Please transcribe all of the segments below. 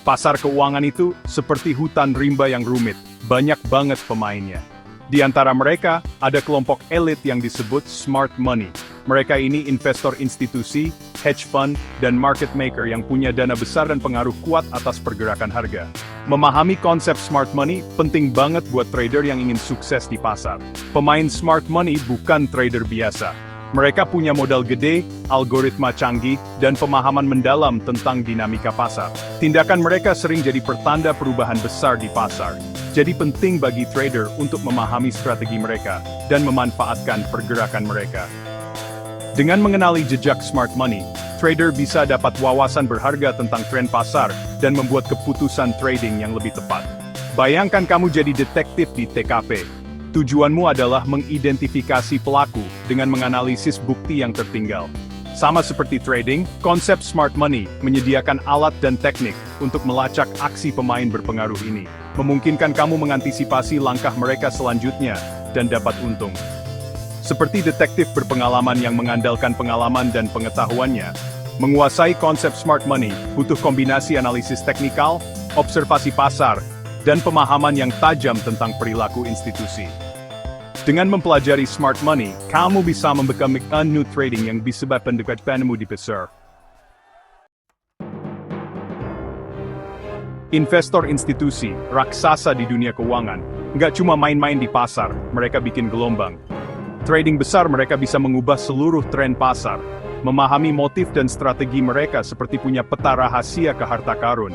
Pasar keuangan itu seperti hutan rimba yang rumit, banyak banget pemainnya. Di antara mereka, ada kelompok elit yang disebut smart money. Mereka ini investor institusi, hedge fund, dan market maker yang punya dana besar dan pengaruh kuat atas pergerakan harga. Memahami konsep smart money penting banget buat trader yang ingin sukses di pasar. Pemain smart money bukan trader biasa. Mereka punya modal gede, algoritma canggih, dan pemahaman mendalam tentang dinamika pasar. Tindakan mereka sering jadi pertanda perubahan besar di pasar. Jadi penting bagi trader untuk memahami strategi mereka dan memanfaatkan pergerakan mereka. Dengan mengenali jejak smart money, trader bisa dapat wawasan berharga tentang tren pasar dan membuat keputusan trading yang lebih tepat. Bayangkan kamu jadi detektif di TKP. Tujuanmu adalah mengidentifikasi pelaku dengan menganalisis bukti yang tertinggal. Sama seperti trading, konsep smart money menyediakan alat dan teknik untuk melacak aksi pemain berpengaruh ini, memungkinkan kamu mengantisipasi langkah mereka selanjutnya dan dapat untung. Seperti detektif berpengalaman yang mengandalkan pengalaman dan pengetahuannya, menguasai konsep smart money butuh kombinasi analisis teknikal, observasi pasar, dan pemahaman yang tajam tentang perilaku institusi. Dengan mempelajari smart money, kamu bisa membekam new trading yang bisa pendekatanmu di pasar. Investor institusi, raksasa di dunia keuangan, nggak cuma main-main di pasar, mereka bikin gelombang. Trading besar mereka bisa mengubah seluruh tren pasar, memahami motif dan strategi mereka seperti punya peta rahasia ke harta karun.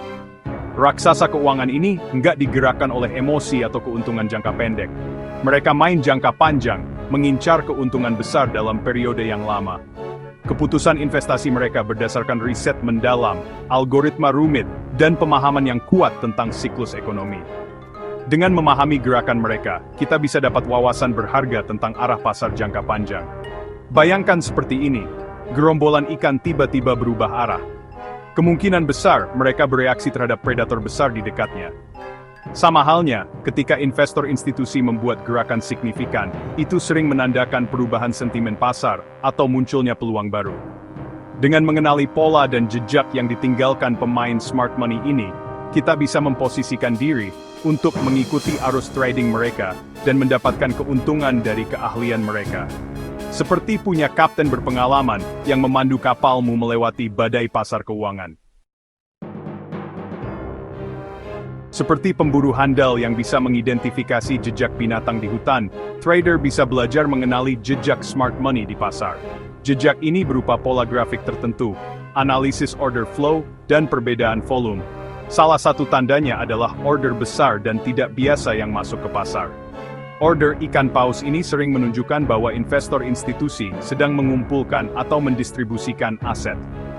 Raksasa keuangan ini nggak digerakkan oleh emosi atau keuntungan jangka pendek. Mereka main jangka panjang, mengincar keuntungan besar dalam periode yang lama. Keputusan investasi mereka berdasarkan riset mendalam, algoritma rumit, dan pemahaman yang kuat tentang siklus ekonomi. Dengan memahami gerakan mereka, kita bisa dapat wawasan berharga tentang arah pasar jangka panjang. Bayangkan seperti ini, gerombolan ikan tiba-tiba berubah arah. Kemungkinan besar mereka bereaksi terhadap predator besar di dekatnya. Sama halnya, ketika investor institusi membuat gerakan signifikan, itu sering menandakan perubahan sentimen pasar atau munculnya peluang baru. Dengan mengenali pola dan jejak yang ditinggalkan pemain smart money ini, kita bisa memposisikan diri untuk mengikuti arus trading mereka dan mendapatkan keuntungan dari keahlian mereka. Seperti punya kapten berpengalaman yang memandu kapalmu melewati badai pasar keuangan. Seperti pemburu handal yang bisa mengidentifikasi jejak binatang di hutan, trader bisa belajar mengenali jejak smart money di pasar. Jejak ini berupa pola grafik tertentu, analisis order flow, dan perbedaan volume. Salah satu tandanya adalah order besar dan tidak biasa yang masuk ke pasar. Order ikan paus ini sering menunjukkan bahwa investor institusi sedang mengumpulkan atau mendistribusikan aset.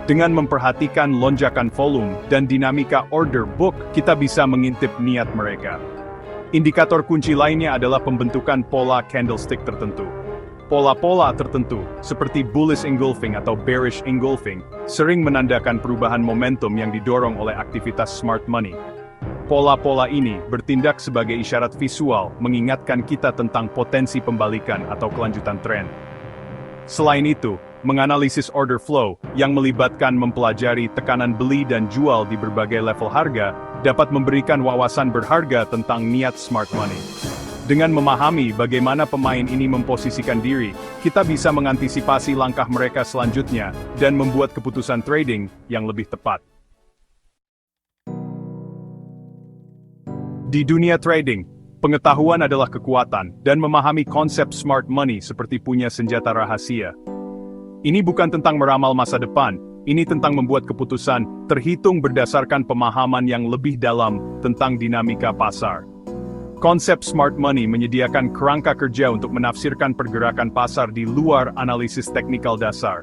Dengan memperhatikan lonjakan volume dan dinamika order book, kita bisa mengintip niat mereka. Indikator kunci lainnya adalah pembentukan pola candlestick tertentu. Pola-pola tertentu, seperti bullish engulfing atau bearish engulfing, sering menandakan perubahan momentum yang didorong oleh aktivitas smart money. Pola-pola ini bertindak sebagai isyarat visual mengingatkan kita tentang potensi pembalikan atau kelanjutan tren. Selain itu, menganalisis order flow yang melibatkan mempelajari tekanan beli dan jual di berbagai level harga dapat memberikan wawasan berharga tentang niat smart money. Dengan memahami bagaimana pemain ini memposisikan diri, kita bisa mengantisipasi langkah mereka selanjutnya dan membuat keputusan trading yang lebih tepat. Di dunia trading, pengetahuan adalah kekuatan dan memahami konsep smart money seperti punya senjata rahasia. Ini bukan tentang meramal masa depan, ini tentang membuat keputusan terhitung berdasarkan pemahaman yang lebih dalam tentang dinamika pasar. Konsep smart money menyediakan kerangka kerja untuk menafsirkan pergerakan pasar di luar analisis teknikal dasar.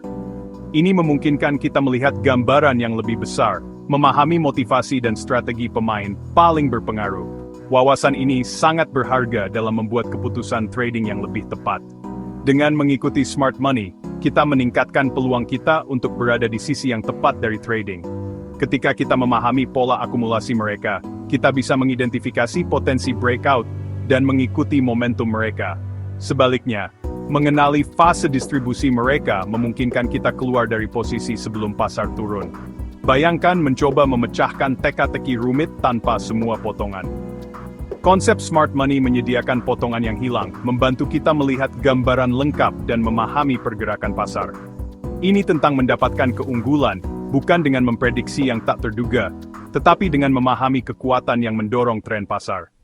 Ini memungkinkan kita melihat gambaran yang lebih besar, memahami motivasi dan strategi pemain paling berpengaruh. Wawasan ini sangat berharga dalam membuat keputusan trading yang lebih tepat. Dengan mengikuti smart money, kita meningkatkan peluang kita untuk berada di sisi yang tepat dari trading. Ketika kita memahami pola akumulasi mereka, kita bisa mengidentifikasi potensi breakout dan mengikuti momentum mereka. Sebaliknya, mengenali fase distribusi mereka memungkinkan kita keluar dari posisi sebelum pasar turun. Bayangkan mencoba memecahkan teka-teki rumit tanpa semua potongan. Konsep smart money menyediakan potongan yang hilang, membantu kita melihat gambaran lengkap dan memahami pergerakan pasar. Ini tentang mendapatkan keunggulan, bukan dengan memprediksi yang tak terduga, tetapi dengan memahami kekuatan yang mendorong tren pasar.